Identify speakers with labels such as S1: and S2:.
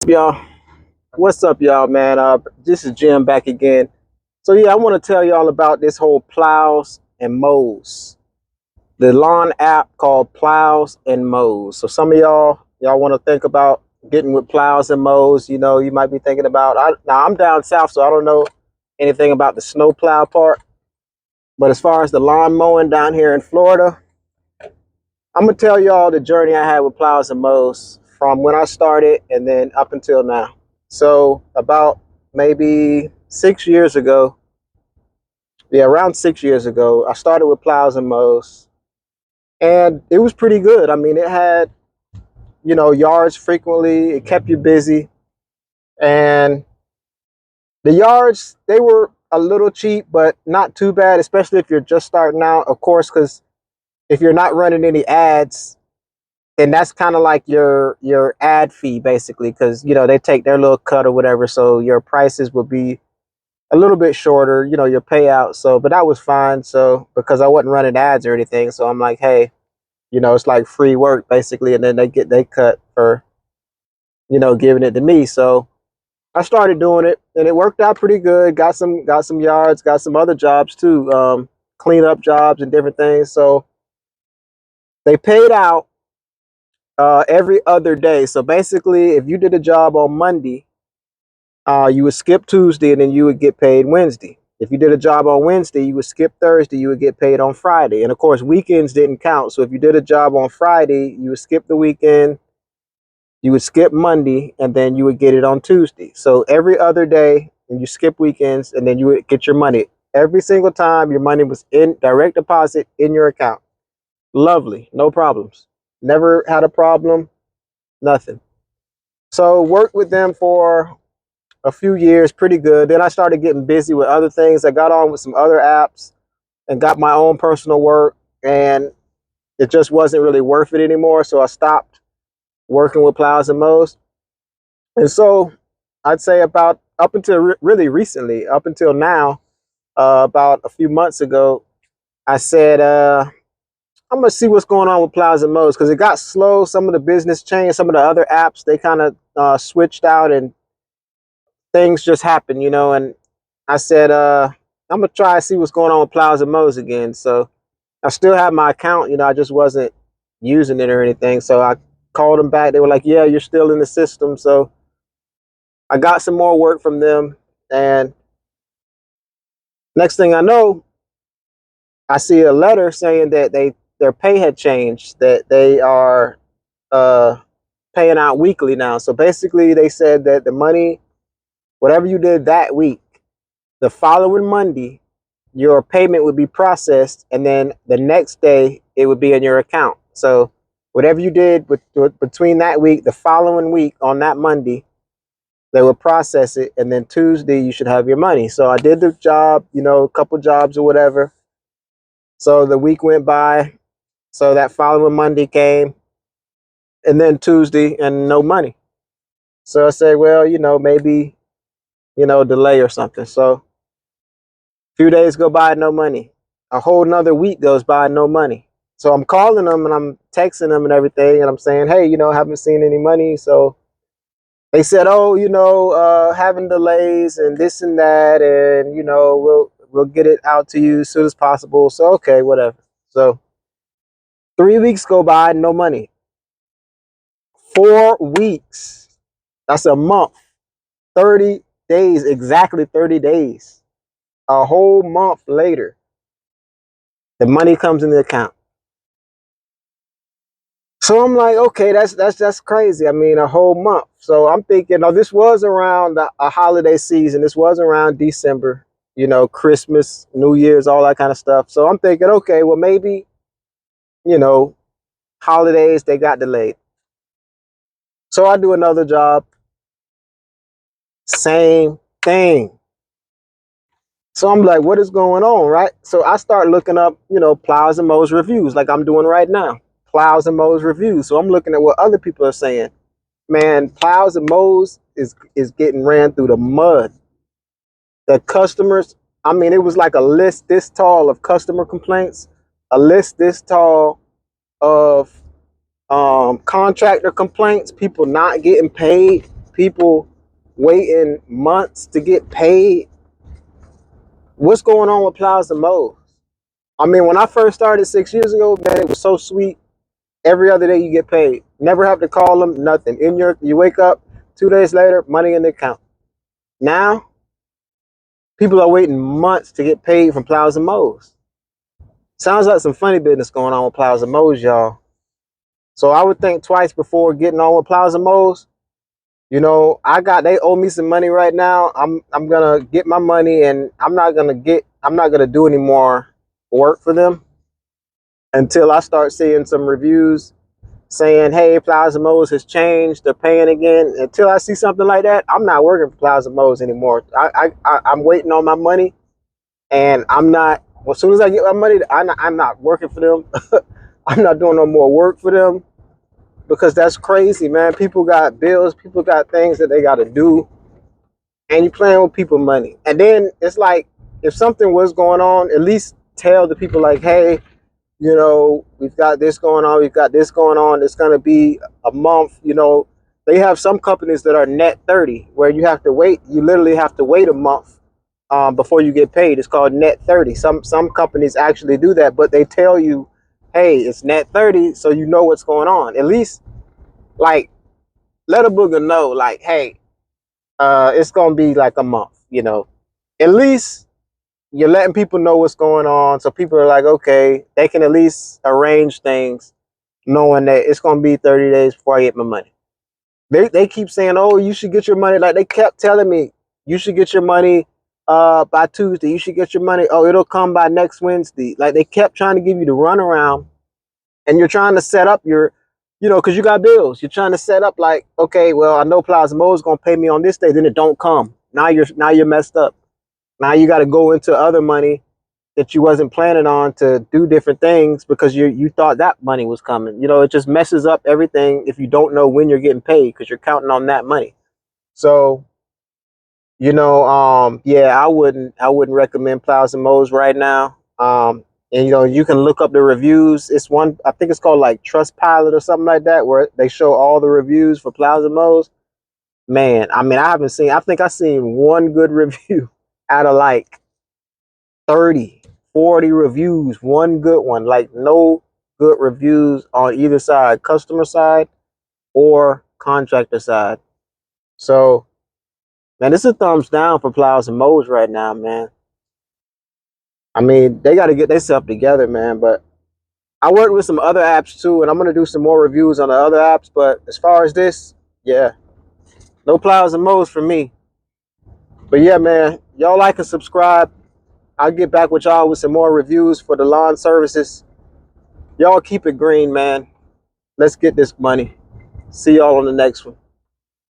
S1: Y'all, what's up, y'all, man? This is Jim back again. So yeah, I want to tell y'all about this whole Plowz and Mowz, the lawn app called Plowz and Mowz. So some of y'all want to think about getting with Plowz and Mowz. You know, you might be thinking about. Now I'm down south, so I don't know anything about the snow plow part. But as far as the lawn mowing down here in Florida, I'm gonna tell y'all the journey I had with Plowz and Mowz from when I started and then up until now. So about maybe 6 years ago, yeah, around 6 years ago, I started with Plowz and Mowz, and it was pretty good. I mean, it had, yards frequently. It kept you busy, and the yards, they were a little cheap, but not too bad, especially if you're just starting out, of course, because if you're not running any ads, then that's kind of like your ad fee basically, because they take their little cut or whatever, so your prices will be a little bit shorter, your payout. So, but that was fine. So, because I wasn't running ads or anything, so I'm like, hey, it's like free work basically, and then they cut for, giving it to me. So I started doing it, and it worked out pretty good. Got some yards, got some other jobs too, clean up jobs and different things. So they paid out every other day. So basically, if you did a job on Monday, you would skip Tuesday and then you would get paid Wednesday. If you did a job on Wednesday, you would skip Thursday, you would get paid on Friday. And of course, weekends didn't count. So if you did a job on Friday, you would skip the weekend, you would skip Monday, and then you would get it on Tuesday. So every other day, and you skip weekends, and then you would get your money. Every single time, your money was in direct deposit in your account. Lovely, no problems. Never had a problem, nothing. So worked with them for a few years, pretty good. Then I started getting busy with other things. I got on with some other apps and got my own personal work, and it just wasn't really worth it anymore. So I stopped working with Plowz and Mowz. And so I'd say about up until really recently, up until now, about a few months ago, I said, I'm gonna see what's going on with Plowz and Mowz, because it got slow. Some of the business changed. Some of the other apps, they kind of switched out, and things just happened, and I said, I'm gonna try to see what's going on with Plowz and Mowz again. So I still have my account, I just wasn't using it or anything. So I called them back. They were like, yeah, you're still in the system. So I got some more work from them, and next thing I know, I see a letter saying that their pay had changed, that they are uh, paying out weekly now. So basically, they said that the money, whatever you did that week, the following Monday, your payment would be processed, and then the next day it would be in your account. So whatever you did between that week, the following week on that Monday, they would process it, and then Tuesday you should have your money. So I did the job, a couple jobs or whatever. So the week went by. So that following Monday came, and then Tuesday, and no money. So I said, well, maybe, delay or something. So a few days go by, no money. A whole nother week goes by, no money. So I'm calling them and I'm texting them and everything, and I'm saying, hey, haven't seen any money. So they said, oh, having delays and this and that, and we'll get it out to you as soon as possible. So okay, whatever. So 3 weeks go by, no money. 4 weeks, that's a month. 30 days, exactly 30 days. A whole month later, the money comes in the account. So I'm like, okay, that's crazy. I mean, a whole month. So I'm thinking, oh, this was around a holiday season. This was around December, Christmas, New Year's, all that kind of stuff. So I'm thinking, okay, well, maybe, holidays, they got delayed. So I do another job, same thing. So I'm like, what is going on, right? So I start looking up, Plowz and Mowz reviews, like I'm doing right now. Plowz and Mowz reviews. So I'm looking at what other people are saying. Man, Plowz and Mowz is getting ran through the mud. The customers, I mean, it was like a list this tall of customer complaints, a list this tall of contractor complaints, people not getting paid, people waiting months to get paid. What's going on with Plowz and Mowz? I mean, when I first started 6 years ago, man, it was so sweet. Every other day you get paid. Never have to call them, nothing. You wake up 2 days later, money in the account. Now, people are waiting months to get paid from Plowz and Mowz. Sounds like some funny business going on with Plowz and Mowz, y'all. So I would think twice before getting on with Plowz and Mowz. You know, they owe me some money right now. I'm gonna get my money, and I'm not gonna do any more work for them until I start seeing some reviews saying, hey, Plowz and Mowz has changed, they're paying again. Until I see something like that, I'm not working for Plowz and Mowz anymore. I'm waiting on my money, and I'm not. Well, as soon as I get my money, I'm not working for them. I'm not doing no more work for them, because that's crazy, man. People got bills, people got things that they got to do, and you playing with people money. And then it's like, if something was going on, at least tell the people like, hey, you know, we've got this going on, we've got this going on, it's going to be a month. You know, they have some companies that are net 30, where you have to wait, you literally have to wait a month before you get paid. It's called net 30. Some companies actually do that, but they tell you, hey, it's net 30, so you know what's going on. At least, like, let a booger know, like, hey, it's going to be like a month, you know. At least you're letting people know what's going on, so people are like, okay, they can at least arrange things knowing that it's going to be 30 days before I get my money. They keep saying, oh, you should get your money. Like, they kept telling me, you should get your money by Tuesday. You should get your money. Oh, it'll come by next Wednesday. Like, they kept trying to give you the runaround, and you're trying to set up your, you know, because you got bills. You're trying to set up like, okay, well, I know Plowz and Mowz is going to pay me on this day. Then it don't come. Now you're messed up. Now you got to go into other money that you wasn't planning on to do different things because you thought that money was coming. You know, it just messes up everything if you don't know when you're getting paid, because you're counting on that money. So, you know, yeah, I wouldn't recommend Plowz and Mowz right now. And you know, you can look up the reviews. It's one, I think it's called like Trustpilot or something like that, where they show all the reviews for Plowz and Mowz. Man, I mean, I think I seen one good review out of like 30, 40 reviews, one good one. Like, no good reviews on either side, customer side or contractor side. So, man, this is a thumbs down for Plowz and Mowz right now, man. I mean, they got to get themselves together, man. But I work with some other apps too, and I'm going to do some more reviews on the other apps. But as far as this, yeah, no Plowz and Mowz for me. But yeah, man, y'all like and subscribe. I'll get back with y'all with some more reviews for the lawn services. Y'all keep it green, man. Let's get this money. See y'all on the next one.